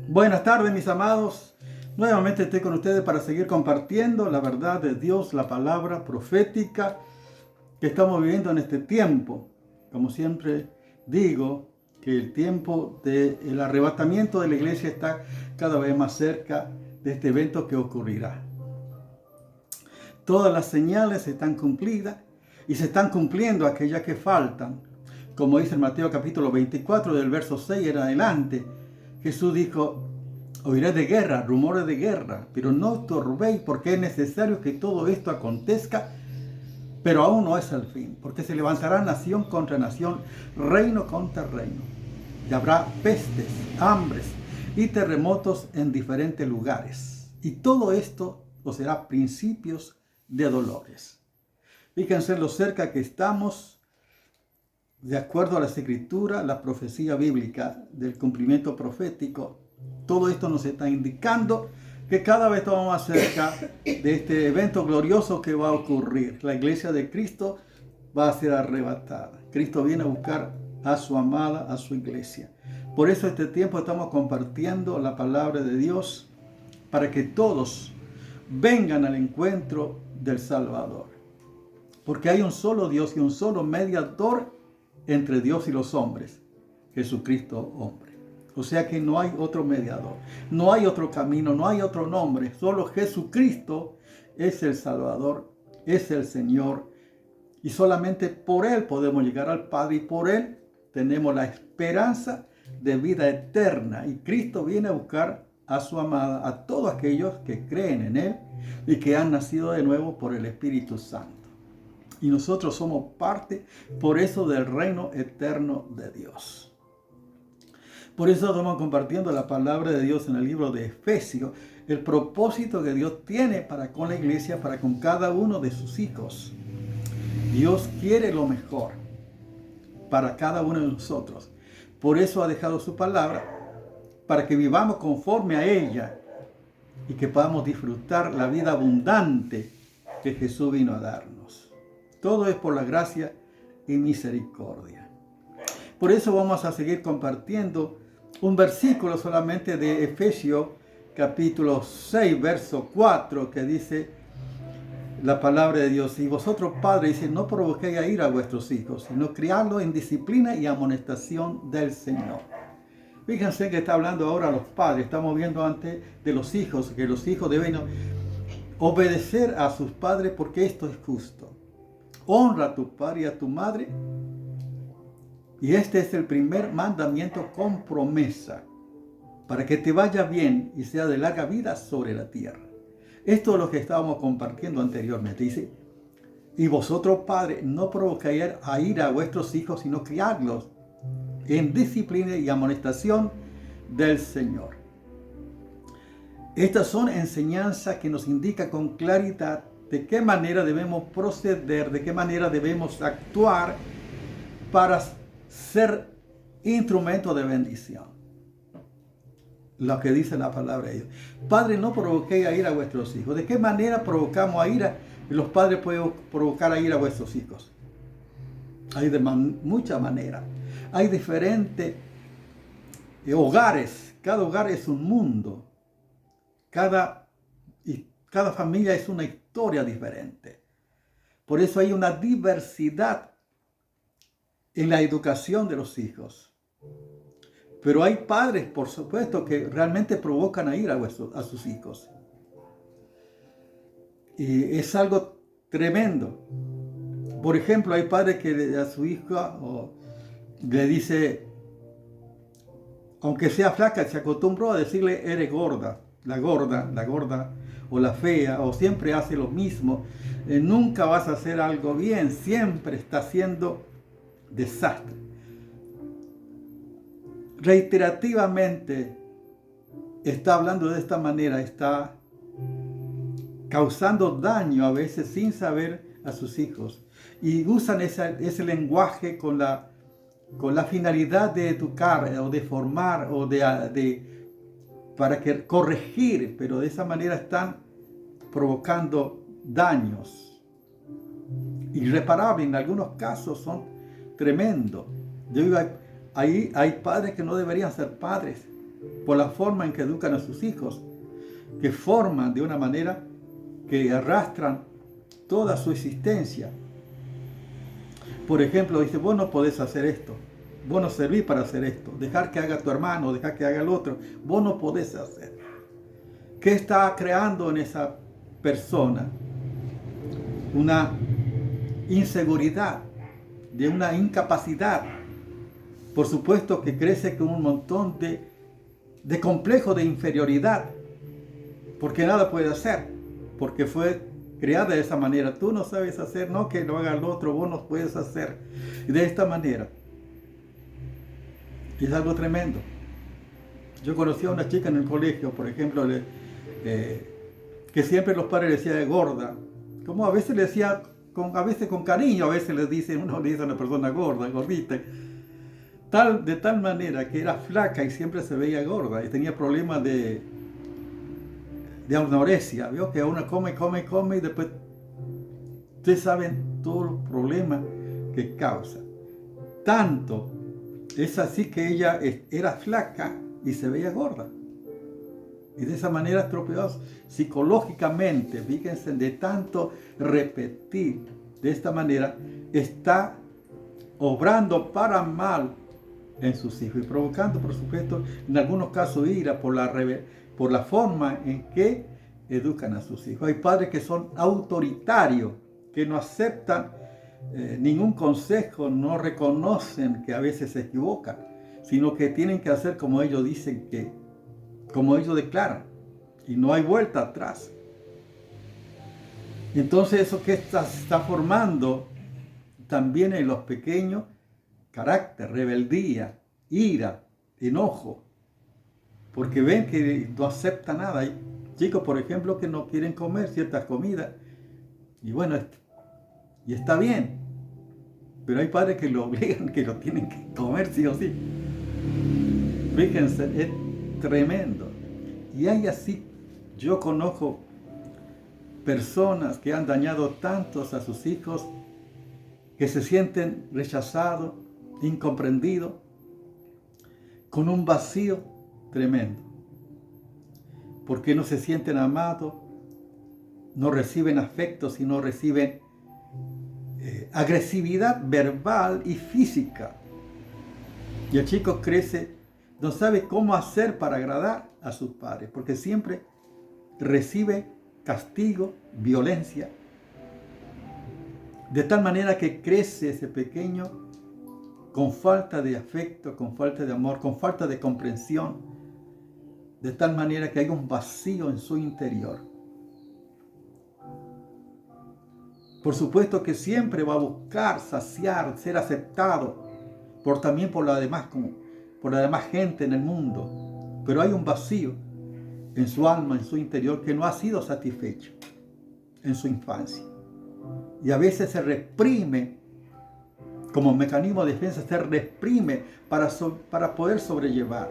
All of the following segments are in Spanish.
Buenas tardes, mis amados. Nuevamente estoy con ustedes para seguir compartiendo la verdad de Dios, la palabra profética que estamos viviendo en este tiempo. Como siempre digo, que el tiempo del arrebatamiento de la iglesia está cada vez más cerca de este evento que ocurrirá. Todas las señales están cumplidas y se están cumpliendo aquellas que faltan. Como dice en Mateo capítulo 24, del verso 6 en adelante, Jesús dijo: oiré de guerra, rumores de guerra, pero no turbéis, porque es necesario que todo esto acontezca, pero aún no es el fin, porque se levantará nación contra nación, reino contra reino, y habrá pestes, hambres y terremotos en diferentes lugares. Y todo esto os será principios de dolores. Fíjense lo cerca que estamos, de acuerdo a las escrituras, la profecía bíblica del cumplimiento profético. Todo esto nos está indicando que cada vez estamos más cerca de este evento glorioso que va a ocurrir. La iglesia de Cristo va a ser arrebatada. Cristo viene a buscar a su amada, a su iglesia. Por eso este tiempo estamos compartiendo la palabra de Dios para que todos vengan al encuentro del Salvador. Porque hay un solo Dios y un solo mediador entre Dios y los hombres, Jesucristo hombre. O sea que no hay otro mediador, no hay otro camino, no hay otro nombre. Solo Jesucristo es el Salvador, es el Señor. Y solamente por Él podemos llegar al Padre y por Él tenemos la esperanza de vida eterna. Y Cristo viene a buscar a su amada, a todos aquellos que creen en Él y que han nacido de nuevo por el Espíritu Santo. Y nosotros somos parte, por eso, del reino eterno de Dios. Por eso estamos compartiendo la palabra de Dios en el libro de Efesios, el propósito que Dios tiene para con la iglesia, para con cada uno de sus hijos. Dios quiere lo mejor para cada uno de nosotros. Por eso ha dejado su palabra, para que vivamos conforme a ella y que podamos disfrutar la vida abundante que Jesús vino a darnos. Todo es por la gracia y misericordia. Por eso vamos a seguir compartiendo un versículo solamente de Efesios capítulo 6, verso 4, que dice la palabra de Dios: y vosotros, padres, dice, no provoquéis a ira a vuestros hijos, sino criadlos en disciplina y amonestación del Señor. Fíjense que está hablando ahora a los padres. Estamos viendo antes de los hijos, que los hijos deben obedecer a sus padres porque esto es justo. Honra a tu padre y a tu madre. Y este es el primer mandamiento con promesa, para que te vaya bien y sea de larga vida sobre la tierra. Esto es lo que estábamos compartiendo anteriormente. Dice: y vosotros, padres, no provoquéis a ira a vuestros hijos, sino criadlos en disciplina y amonestación del Señor. Estas son enseñanzas que nos indican con claridad de qué manera debemos proceder, de qué manera debemos actuar para ser instrumento de bendición. Lo que dice la palabra de Dios. Padre, no provoquéis a ira a vuestros hijos. ¿De qué manera provocamos a ira? Los padres pueden provocar a ira a vuestros hijos. Hay de muchas maneras. Hay diferentes hogares. Cada hogar es un mundo. Cada familia es una historia diferente. Por eso hay una diversidad en la educación de los hijos. Pero hay padres, por supuesto, que realmente provocan a ira a sus hijos. Y es algo tremendo. Por ejemplo, hay padres que a su hija le dice, aunque sea flaca, se acostumbró a decirle: eres gorda, la gorda, o la fea, o siempre hace lo mismo. Nunca vas a hacer algo bien, siempre está haciendo desastre. Reiterativamente está hablando de esta manera, está causando daño a veces sin saber a sus hijos. Y usan ese lenguaje con la finalidad de educar o de formar o para corregir, pero de esa manera están provocando daños irreparables. En algunos casos son tremendos. Ahí hay padres que no deberían ser padres. por la forma en que educan a sus hijos, que forman de una manera que arrastran toda su existencia. Por ejemplo, dice, vos no podés hacer esto, vos no servís para hacer esto, dejar que haga tu hermano, dejar que haga el otro, vos no podés hacer. ¿Qué está creando en esa persona? Una inseguridad, de una incapacidad. Por supuesto que crece con un montón de complejo de inferioridad, porque nada puede hacer, porque fue creada de esa manera. Tú no sabes hacer, no que lo haga el otro, vos no puedes hacer. Y de esta manera. Es algo tremendo. Yo conocí a una chica en el colegio, por ejemplo, que siempre los padres le decían gorda. Como a veces le decía, a veces con cariño, a veces uno le dice a una persona gorda, gordita. De tal manera que era flaca y siempre se veía gorda y tenía problemas de anorexia. Vio que uno come y después ustedes saben todos los problemas que causa. Tanto es así que ella era flaca y se veía gorda. Y de esa manera estropeados psicológicamente, fíjense, de tanto repetir de esta manera, está obrando para mal en sus hijos y provocando, por supuesto, en algunos casos ira por la forma en que educan a sus hijos. Hay padres que son autoritarios, que no aceptan ningún consejo, no reconocen que a veces se equivocan, sino que tienen que hacer como ellos dicen como ellos declaran, y no hay vuelta atrás. Entonces eso que está formando también en los pequeños, carácter, rebeldía, ira, enojo, porque ven que no acepta nada. Hay chicos, por ejemplo, que no quieren comer ciertas comidas, y bueno, y está bien, pero hay padres que lo obligan, que lo tienen que comer sí o sí. Fíjense, es tremendo. Y hay así, yo conozco personas que han dañado tantos a sus hijos, que se sienten rechazados, incomprendidos, con un vacío tremendo, porque no se sienten amados, no reciben afecto, sino reciben agresividad verbal y física. Y el chico crece, no sabe cómo hacer para agradar a sus padres, porque siempre recibe castigo, violencia, de tal manera que crece ese pequeño con falta de afecto, con falta de amor, con falta de comprensión, de tal manera que hay un vacío en su interior. Por supuesto que siempre va a buscar saciar, ser aceptado también por la demás gente en el mundo, pero hay un vacío en su alma, en su interior, que no ha sido satisfecho en su infancia. Y a veces se reprime, como mecanismo de defensa, se reprime para poder sobrellevar.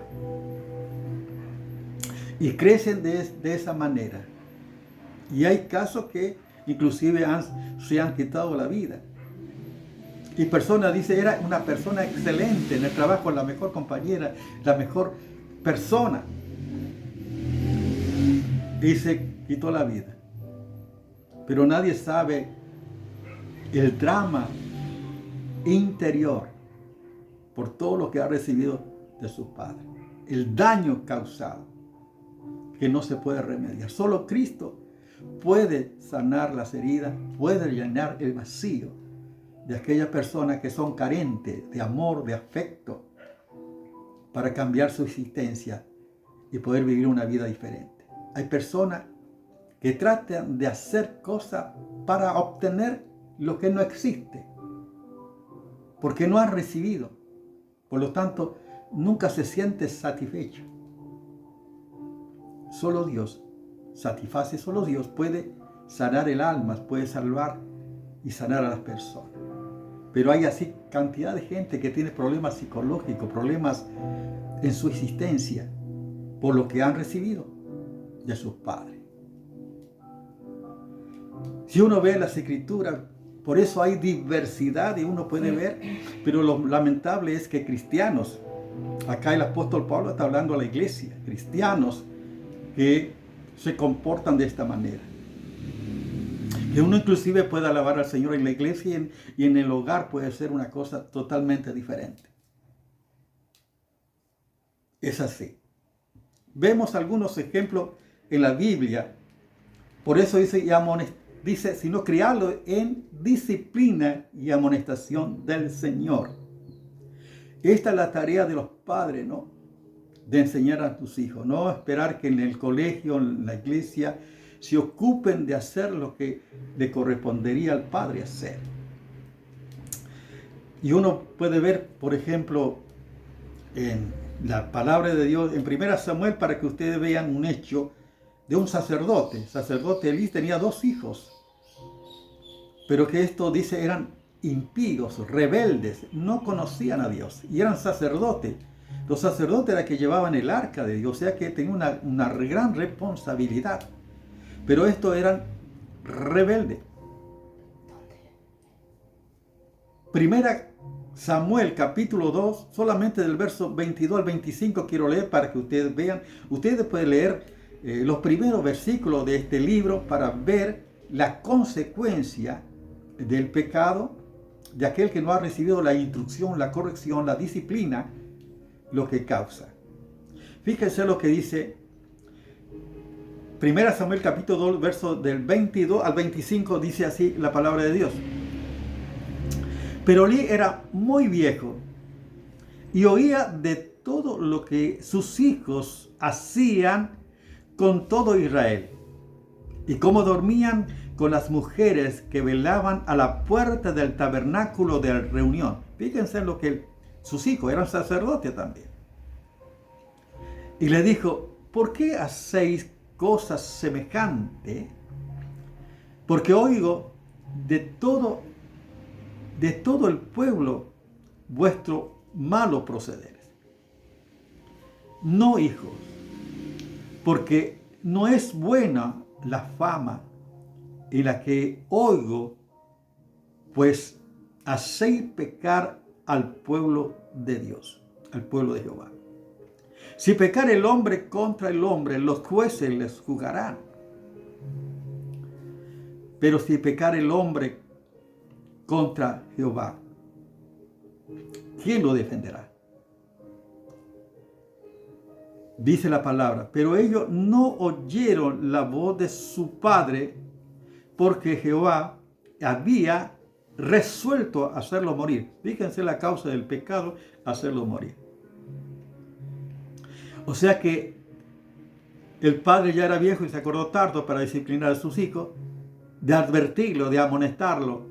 Y crecen de esa manera. Y hay casos que inclusive se han quitado la vida. Y personas dicen, era una persona excelente en el trabajo, la mejor compañera, la mejor persona. Y se quitó la vida. Pero nadie sabe el drama interior por todo lo que ha recibido de sus padres. El daño causado que no se puede remediar. Solo Cristo puede sanar las heridas, puede llenar el vacío de aquellas personas que son carentes de amor, de afecto, para cambiar su existencia y poder vivir una vida diferente. Hay personas que tratan de hacer cosas para obtener lo que no existe, porque no han recibido. Por lo tanto, nunca se siente satisfecho. Solo Dios satisface, solo Dios puede sanar el alma, puede salvar y sanar a las personas. Pero hay así cantidad de gente que tiene problemas psicológicos, problemas en su existencia, por lo que han recibido de sus padres. Si uno ve las escrituras, por eso hay diversidad y uno puede ver, pero lo lamentable es que cristianos Acá el apóstol Pablo está hablando a la iglesia, cristianos que se comportan de esta manera. Que uno inclusive pueda alabar al Señor en la iglesia y en el hogar puede ser una cosa totalmente diferente. Es así. Vemos algunos ejemplos en la Biblia. Por eso dice, sino criarlo en disciplina y amonestación del Señor. Esta es la tarea de los padres, ¿no? De enseñar a tus hijos, no esperar que en el colegio, en la iglesia, se ocupen de hacer lo que le correspondería al padre hacer. Y uno puede ver, por ejemplo, en la palabra de Dios, en 1 Samuel, para que ustedes vean un hecho de un sacerdote. El sacerdote Elí tenía 2 hijos, pero que esto dice eran impíos, rebeldes, no conocían a Dios y eran sacerdotes. Los sacerdotes eran que llevaban el arca de Dios, o sea que tenían una gran responsabilidad. Pero estos eran rebeldes. Primera Samuel capítulo 2, solamente del verso 22 al 25 quiero leer para que ustedes vean. Ustedes pueden leer los primeros versículos de este libro para ver la consecuencia del pecado de aquel que no ha recibido la instrucción, la corrección, la disciplina, lo que causa. Fíjense lo que dice 1 Samuel capítulo 2, verso del 22 al 25, dice así la palabra de Dios. Pero Elí era muy viejo y oía de todo lo que sus hijos hacían con todo Israel y cómo dormían con las mujeres que velaban a la puerta del tabernáculo de reunión. Fíjense en lo que sus hijos eran sacerdotes también. Y le dijo, ¿por qué hacéis cosas semejantes? Porque oigo de todo el pueblo vuestro malo proceder. No, hijos, porque no es buena la fama en la que oigo, pues hacéis pecar al pueblo de Dios, al pueblo de Jehová. Si pecar el hombre contra el hombre, los jueces les juzgarán. Pero si pecar el hombre contra Jehová, ¿quién lo defenderá? Dice la palabra, pero ellos no oyeron la voz de su padre, porque Jehová había resuelto hacerlo morir. Fíjense la causa del pecado, hacerlo morir. O sea que el padre ya era viejo y se acordó tarde para disciplinar a sus hijos, de advertirlo, de amonestarlo.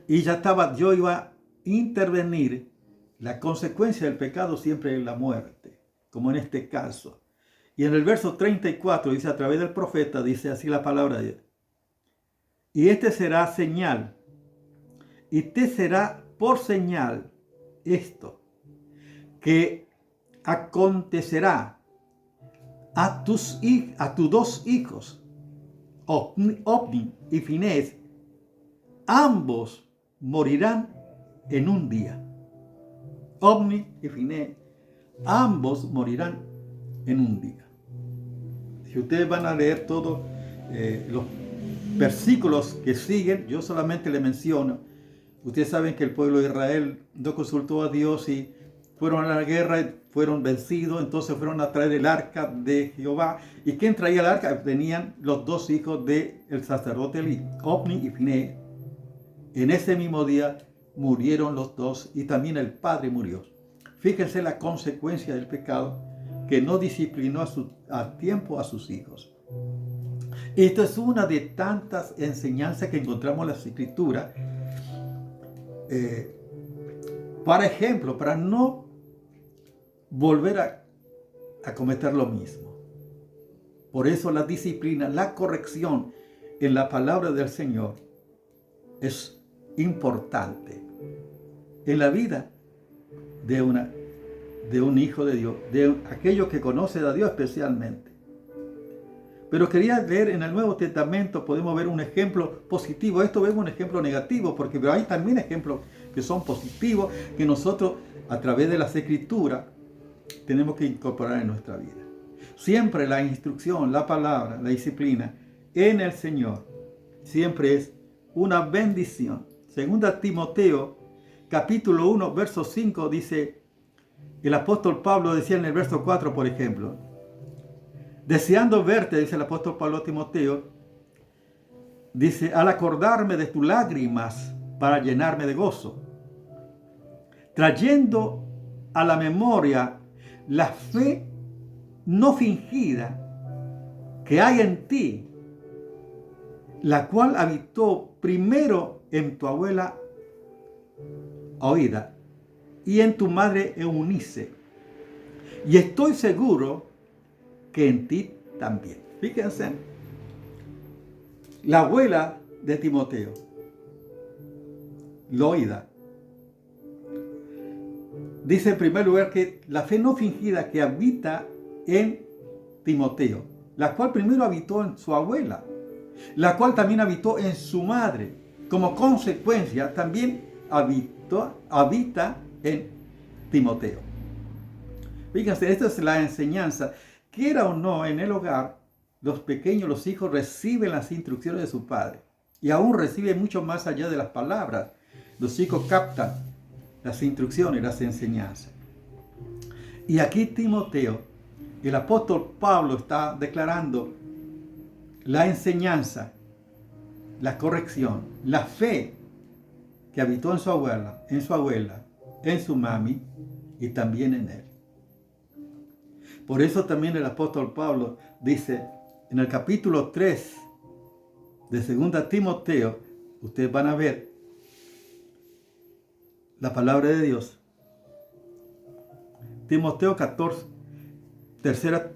Y yo iba a intervenir. La consecuencia del pecado siempre es la muerte, como en este caso. Y en el verso 34 dice, a través del profeta, dice así la palabra de Dios. Y este será señal, y te será por señal esto, que acontecerá a tus 2 hijos, Ofni y Finés, ambos morirán en un día. Ofni y Finés, ambos morirán en un día. Si ustedes van a leer todos los versículos que siguen, yo solamente le menciono. Ustedes saben que el pueblo de Israel no consultó a Dios y fueron a la guerra y fueron vencidos, entonces fueron a traer el arca de Jehová. ¿Y quién traía el arca? Venían los 2 hijos del sacerdote Elí, Ofni y Finés. En ese mismo día murieron los 2 y también el padre murió. Fíjense la consecuencia del pecado, que no disciplinó a tiempo a sus hijos. Esto es una de tantas enseñanzas que encontramos en las Escrituras. Para ejemplo, para no volver a cometer lo mismo. Por eso la disciplina, la corrección en la palabra del Señor es importante en la vida de un hijo de Dios, de aquellos que conocen a Dios especialmente. Pero quería leer en el Nuevo Testamento, podemos ver un ejemplo positivo. Esto vemos un ejemplo negativo, porque hay también ejemplos que son positivos, que nosotros a través de las Escrituras tenemos que incorporar en nuestra vida. Siempre la instrucción, la palabra, la disciplina en el Señor siempre es una bendición. Segunda Timoteo, capítulo 1, verso 5, dice, el apóstol Pablo decía en el verso 4, por ejemplo, deseando verte, dice el apóstol Pablo a Timoteo, dice, al acordarme de tus lágrimas para llenarme de gozo, trayendo a la memoria la fe no fingida que hay en ti, la cual habitó primero en tu abuela Oida y en tu madre Eunice, y estoy seguro que en ti también. Fíjense, la abuela de Timoteo, Loida, dice en primer lugar que la fe no fingida que habita en Timoteo, la cual primero habitó en su abuela, la cual también habitó en su madre. Como consecuencia, también habita en Timoteo. Fíjense, esta es la enseñanza. Quiera o no, en el hogar, los pequeños, los hijos reciben las instrucciones de su padre. Y aún reciben mucho más allá de las palabras. Los hijos captan las instrucciones, las enseñanzas. Y aquí Timoteo, el apóstol Pablo está declarando la enseñanza, la corrección, la fe que habitó en su abuela, en su mami y también en él. Por eso también el apóstol Pablo dice en el capítulo 3 de 2 Timoteo, ustedes van a ver la palabra de Dios. Timoteo 14, tercera,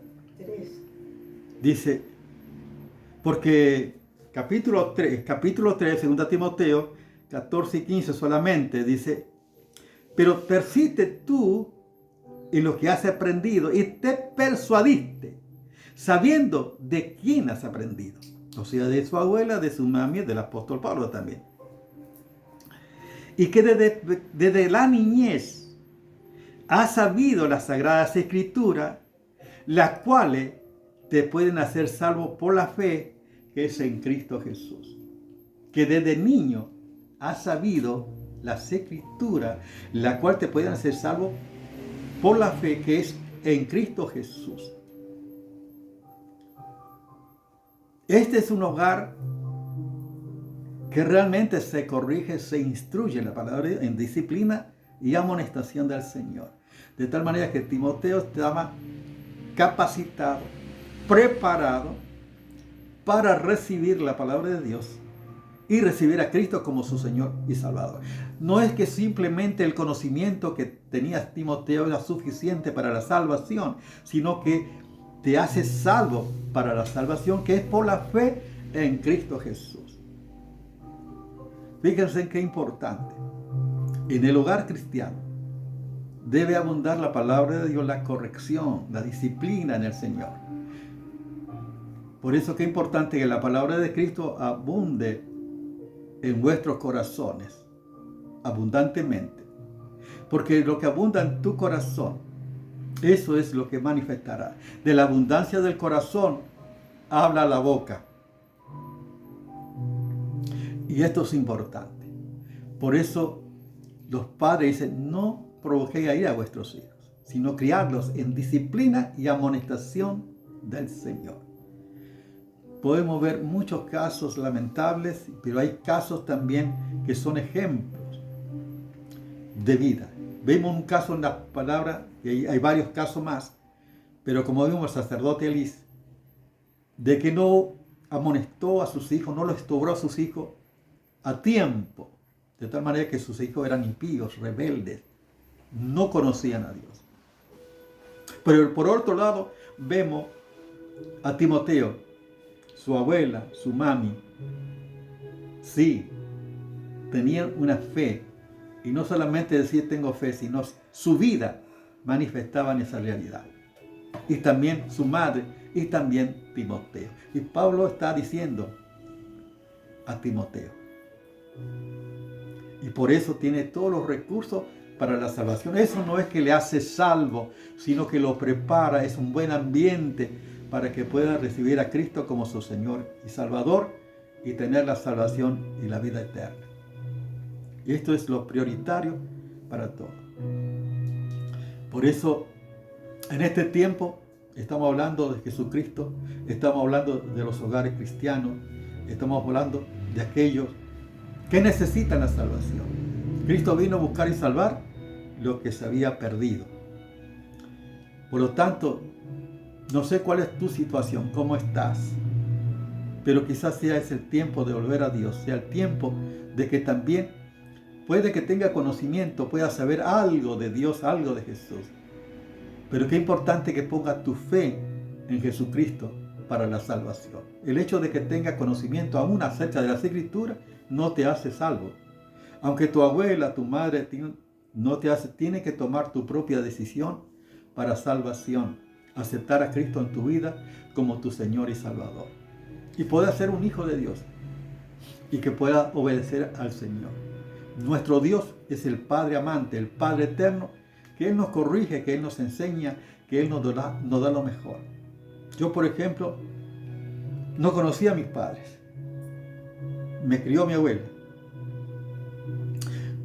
dice, porque capítulo 3, 2 Timoteo 14 y 15 solamente dice, pero persiste tú en lo que has aprendido y te persuadiste, sabiendo de quién has aprendido. O sea, de su abuela, de su mami, del apóstol Pablo también. Y que desde la niñez has sabido las sagradas escrituras, las cuales te pueden hacer salvo por la fe que es en Cristo Jesús. Que desde niño has sabido las escrituras, la cual te pueden hacer salvo por la fe que es en Cristo Jesús. Este es un hogar que realmente se corrige, se instruye en la palabra en disciplina y amonestación del Señor. De tal manera que Timoteo estaba capacitado, preparado para recibir la palabra de Dios y recibir a Cristo como su Señor y Salvador. No es que simplemente el conocimiento que tenía Timoteo era suficiente para la salvación, sino que te hace salvo para la salvación, que es por la fe en Cristo Jesús. Fíjense qué importante. En el hogar cristiano debe abundar la palabra de Dios, la corrección, la disciplina en el Señor. Por eso qué importante que la palabra de Cristo abunde en vuestros corazones, abundantemente. Porque lo que abunda en tu corazón, eso es lo que manifestará. De la abundancia del corazón habla la boca. Y esto es importante. Por eso los padres dicen, no provoquéis a ira a vuestros hijos, sino criarlos en disciplina y amonestación del Señor. Podemos ver muchos casos lamentables, pero hay casos también que son ejemplos de vida. Vemos un caso en la palabra, y hay varios casos más, pero como vimos el sacerdote Elí, de que no amonestó a sus hijos, no los estobró a sus hijos a tiempo, de tal manera que sus hijos eran impíos, rebeldes, no conocían a Dios. Pero por otro lado, vemos a Timoteo, su abuela, su mami, sí, tenían una fe. Y no solamente decir tengo fe, sino su vida manifestaban esa realidad. Y también su madre, y también Timoteo. Y Pablo está diciendo a Timoteo, Y por eso tiene todos los recursos para la salvación. Eso no es que le hace salvo, sino que lo prepara, es un buen ambiente para que pueda recibir a Cristo como su Señor y Salvador y tener la salvación y la vida eterna. Y esto es lo prioritario para todos. Por eso, en este tiempo, estamos hablando de Jesucristo, estamos hablando de los hogares cristianos, estamos hablando de aquellos que necesitan la salvación. Cristo vino a buscar y salvar lo que se había perdido. Por lo tanto, no sé cuál es tu situación, cómo estás, pero quizás sea ese el tiempo de volver a Dios, sea el tiempo de que también puede que tenga conocimiento, pueda saber algo de Dios, algo de Jesús. Pero qué importante que ponga tu fe en Jesucristo para la salvación. El hecho de que tenga conocimiento aún acerca de las Escrituras no te hace salvo. Aunque tu abuela, tu madre no te hace, tiene que tomar tu propia decisión para salvación. Aceptar a Cristo en tu vida como tu Señor y Salvador. Y pueda ser un hijo de Dios y que pueda obedecer al Señor. Nuestro Dios es el Padre amante, el Padre eterno, que Él nos corrige, que Él nos enseña, que Él nos da lo mejor. Yo, por ejemplo, no conocía a mis padres. Me crió mi abuela.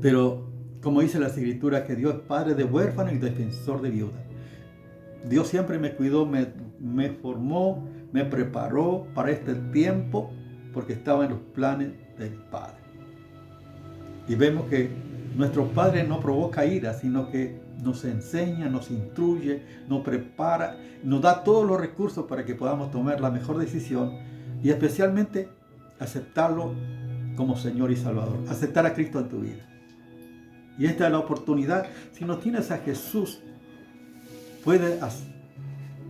Pero, como dice la Escritura, que Dios es Padre de huérfanos y defensor de viudas. Dios siempre me cuidó, me formó, me preparó para este tiempo, porque estaba en los planes del Padre. Y vemos que nuestro Padre no provoca ira, sino que nos enseña, nos instruye, nos prepara, nos da todos los recursos para que podamos tomar la mejor decisión y especialmente aceptarlo como Señor y Salvador, aceptar a Cristo en tu vida. Y esta es la oportunidad. Si no tienes a Jesús, puedes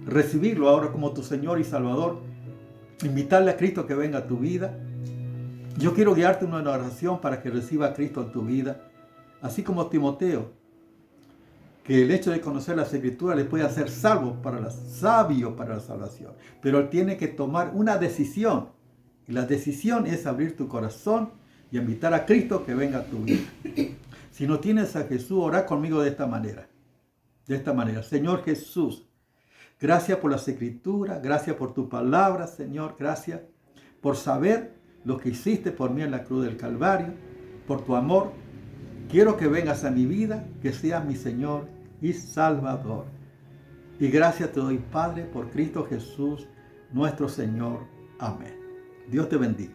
recibirlo ahora como tu Señor y Salvador, invitarle a Cristo que venga a tu vida. Yo quiero guiarte en una oración para que reciba a Cristo en tu vida, así como Timoteo, que el hecho de conocer las Escrituras le puede hacer sabio para la salvación, pero él tiene que tomar una decisión, y la decisión es abrir tu corazón y invitar a Cristo que venga a tu vida. Si no tienes a Jesús, ora conmigo de esta manera. Señor Jesús, gracias por las Escrituras, gracias por tu palabra, Señor, gracias por saber lo que hiciste por mí en la cruz del Calvario, por tu amor. Quiero que vengas a mi vida, que seas mi Señor y Salvador. Y gracias te doy, Padre, por Cristo Jesús, nuestro Señor. Amén. Dios te bendiga.